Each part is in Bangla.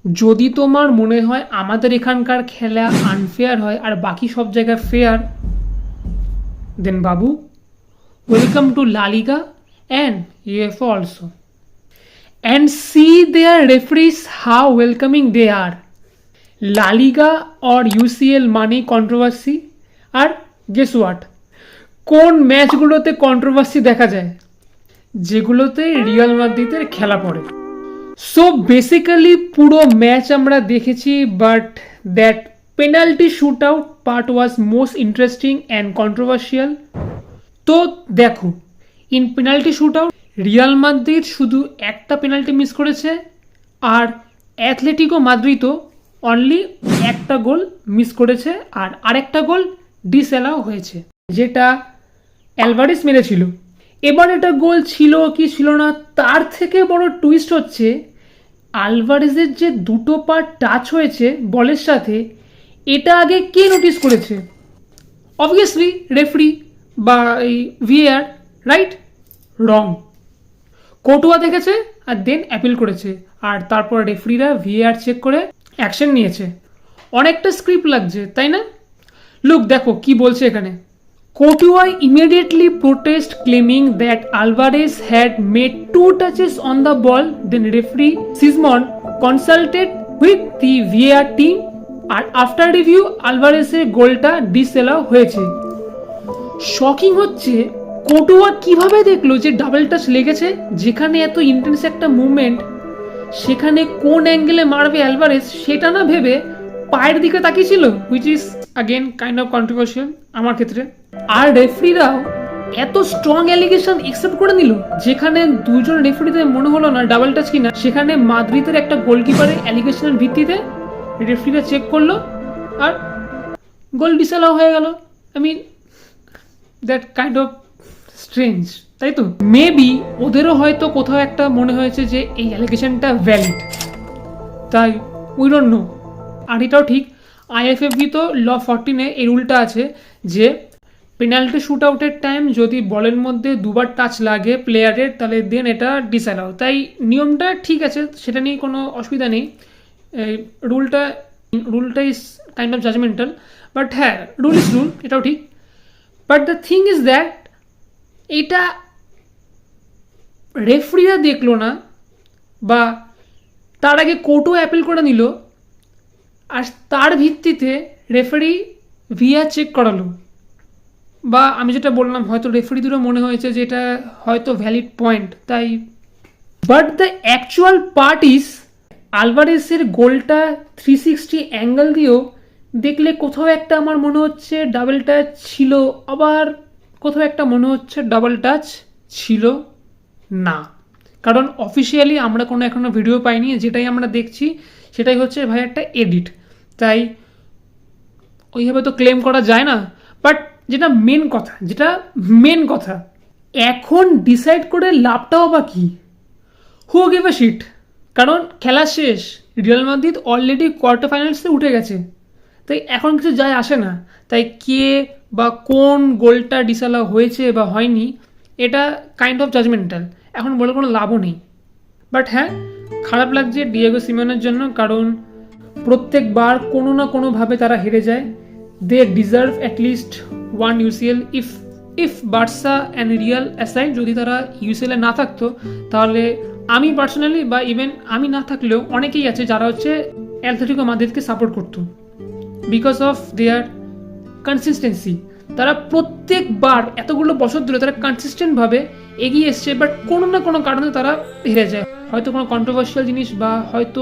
যদি তোমার মনে হয় আমাদের এখানকার খেলা আনফেয়ার হয় আর বাকি সব জায়গায় fair, then Babu, welcome to La Liga and UEFA also, and see their referees how welcoming they are. La Liga or UCL মানে কন্ট্রোভার্সি, আর গেস হোয়াট, কোন ম্যাচগুলোতে কন্ট্রোভার্সি দেখা যায়? যেগুলোতে রিয়াল মাদ্রিদের খেলা পড়ে। সো বেসিক্যালি পুরো ম্যাচ আমরা দেখেছি, but that penalty shoot out part was most interesting and controversial. তো দেখো, in penalty shoot out Real Madrid শুধু একটা পেনাল্টি মিস করেছে, আর অ্যাথলেটিকো মাদ্রিদও অনলি একটা গোল মিস করেছে, আর আরেকটা গোল ডিসঅ্যালাউ হয়েছে, যেটা অ্যালভারেজ মেরেছিল। এবার এটা গোল ছিল কি ছিল না, তার থেকে বড় টুইস্ট হচ্ছে আলভারেজের যে দুটো পা টাচ হয়েছে বলের সাথে, এটা আগে কে নোটিস করেছে? অবভিয়াসলি রেফারি বা এই ভিএআর, রাইট? রং। কোর্টুয়া দেখেছে আর দেন অ্যাপিল করেছে, আর তারপর রেফারিরা ভিএআর চেক করে অ্যাকশন নিয়েছে। অনেকটা স্ক্রিপ্ট লাগছে, তাই না? লুক, দেখো কি বলছে এখানে। Courtois immediately protest claiming that Alvarez had made 2 touches on the ball. Then referee Sismond consulted with the VAR team, and after review আলভারেজের গোলটা ডিসঅ্যালাউ হয়েছে। শকিং হচ্ছে কোর্টুয়া কিভাবে দেখলো যে ডাবল টাচ লেগেছে, যেখানে এত ইন্টেন্স একটা মুভমেন্ট, সেখানে কোন অ্যাঙ্গেলে মারবে অ্যালভারেজ সেটা না ভেবে পায়ের দিকে তাকিয়েছিল, which is again kind of controversial আমার ক্ষেত্রে। আর রেফারিরাও এত স্ট্রং অ্যালিগেশন অ্যাকসেপ্ট করে নিল, যেখানে দুজন রেফারিদের মনে হলো না ডাবল টাচ কিনা, সেখানে মাদ্রিদের একটা গোলকিপারের অ্যালিগেশনের ভিত্তিতে রেফারিরা চেক করলো আর গোল ডিসঅ্যালাউ হয়ে গেল। I mean that kind of strange, তাই তো? মেবি ওদেরও হয়তো কোথাও একটা মনে হয়েছে যে এই অ্যালিগেশনটা ভ্যালিড, তাই উই ডোন্ট নো। আর এটাও ঠিক, আইএফএফবি তো ল 14-এ এই রুলটা আছে যে পেনাল্টি শুট আউটের টাইম যদি বলের মধ্যে দুবার টাচ লাগে প্লেয়ারের, তাহলে দেন এটা ডিসঅ্যালাউ। তাই নিয়মটা ঠিক আছে, সেটা নিয়ে কোনো অসুবিধা নেই। রুলটা is kind of judgemental, but হ্যাঁ, রুল ইজ রুল, এটাও ঠিক। But the thing is that এটা রেফারিরা দেখলো না, বা তার আগে কোর্টও অ্যাপিল করে নিল, আর তার ভিত্তিতে রেফারি ভিআর চেক করালো, বা আমি যেটা বললাম হয়তো রেফারিদেরও মনে হয়েছে যে এটা হয়তো ভ্যালিড পয়েন্ট, তাই। But the actual part is আলভারেজের গোলটা 360 অ্যাঙ্গেল দিয়েও দেখলে কোথাও একটা আমার মনে হচ্ছে ডাবল টাচ ছিল, আবার কোথাও একটা মনে হচ্ছে ডাবল টাচ ছিল না। কারণ অফিসিয়ালি আমরা কোনো এখনো ভিডিও পাইনি, যেটাই আমরা দেখছি সেটাই হচ্ছে ভাই একটা এডিট, তাই ওইভাবে তো ক্লেম করা যায় না। বাট যেটা মেন কথা এখন ডিসাইড করে লাভটাও বা কি? হু গিভ আ শিট, কারণ খেলা শেষ, রিয়াল মাদ্রিদ অলরেডি কোয়ার্টার ফাইনালসে উঠে গেছে, তাই এখন কিছু যায় আসে না। তাই কে বা কোন গোলটা ডিসঅ্যালাউ হয়েছে বা হয়নি, এটা কাইন্ড অফ জাজমেন্টাল, এখন বলে কোনো লাভও নেই। বাট হ্যাঁ, খারাপ লাগছে ডিয়েগো সিমিওনের জন্য, কারণ প্রত্যেকবার কোনো না কোনোভাবে তারা হেরে যায়। They deserve at least one UCL. If Barca and Real aside, যদি তারা ইউসিএলে না থাকতো, তাহলে আমি পার্সোনালি বা ইভেন আমি না থাকলেও অনেকেই আছে যারা হচ্ছে অ্যাথলেটিকো মাদ্রিদকে সাপোর্ট করতো, বিকজ অফ দেয়ার কনসিস্টেন্সি। তারা প্রত্যেকবার এতগুলো বছর ধরে তারা কনসিস্টেন্টভাবে এগিয়ে এসছে, বাট কোনো না কোনো কারণে তারা হেরে যায়। হয়তো কোনো কন্ট্রোভার্সিয়াল জিনিস, বা হয়তো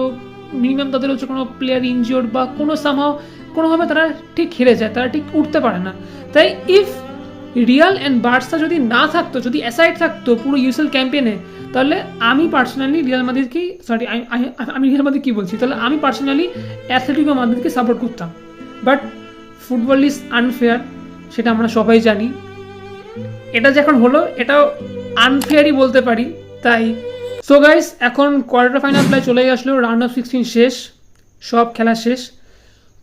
মিনিমাম তাদের হচ্ছে কোনো প্লেয়ার ইনজিওর্ড, বা কোনো সামহাও কোনোভাবে তারা ঠিক হেরে যায়, তারা ঠিক উঠতে পারে না। তাই ইফ রিয়াল অ্যান্ড বার্সা যদি না থাকতো, যদি অ্যাসাইড থাকতো পুরো ইউসিএল ক্যাম্পেইনে, তাহলে আমি পার্সোনালি রিয়াল মাদ্রিদকেই আমি রিয়াল মাদ্রিদ কী বলছি, তাহলে আমি পার্সোনালি অ্যাথলেটিকো মাদ্রিদকে সাপোর্ট করতাম। বাট ফুটবল ইজ আনফেয়ার, সেটা আমরা সবাই জানি। এটা যখন হলো, এটাও আনফেয়ারই বলতে পারি। তাই সো গাইস, এখন কোয়ার্টার ফাইনাল প্রায় চলে আসলো, রাউন্ড অফ 16 শেষ, সব খেলা শেষ।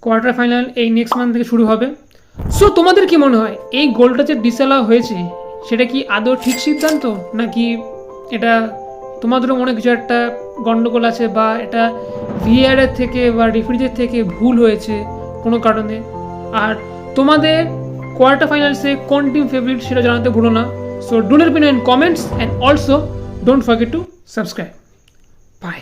কোয়ার্টার ফাইনাল এই নেক্সট মান্থ থেকে শুরু হবে। সো তোমাদের কি মনে হয় এই গোলটা যে ডিসঅ্যালাউ হয়েছে, সেটা কি আদৌ ঠিক সিদ্ধান্ত, নাকি এটা তোমাদেরও মনে কিছু একটা গন্ডগোল আছে বা এটা ভিআরের থেকে বা রেফারিদের থেকে ভুল হয়েছে কোনো কারণে। আর তোমাদের কোয়ার্টার ফাইনালসে কোন টিম ফেভারিট সেটা জানাতে ভুলো না। So do let me know in comments and also don't forget to subscribe. By.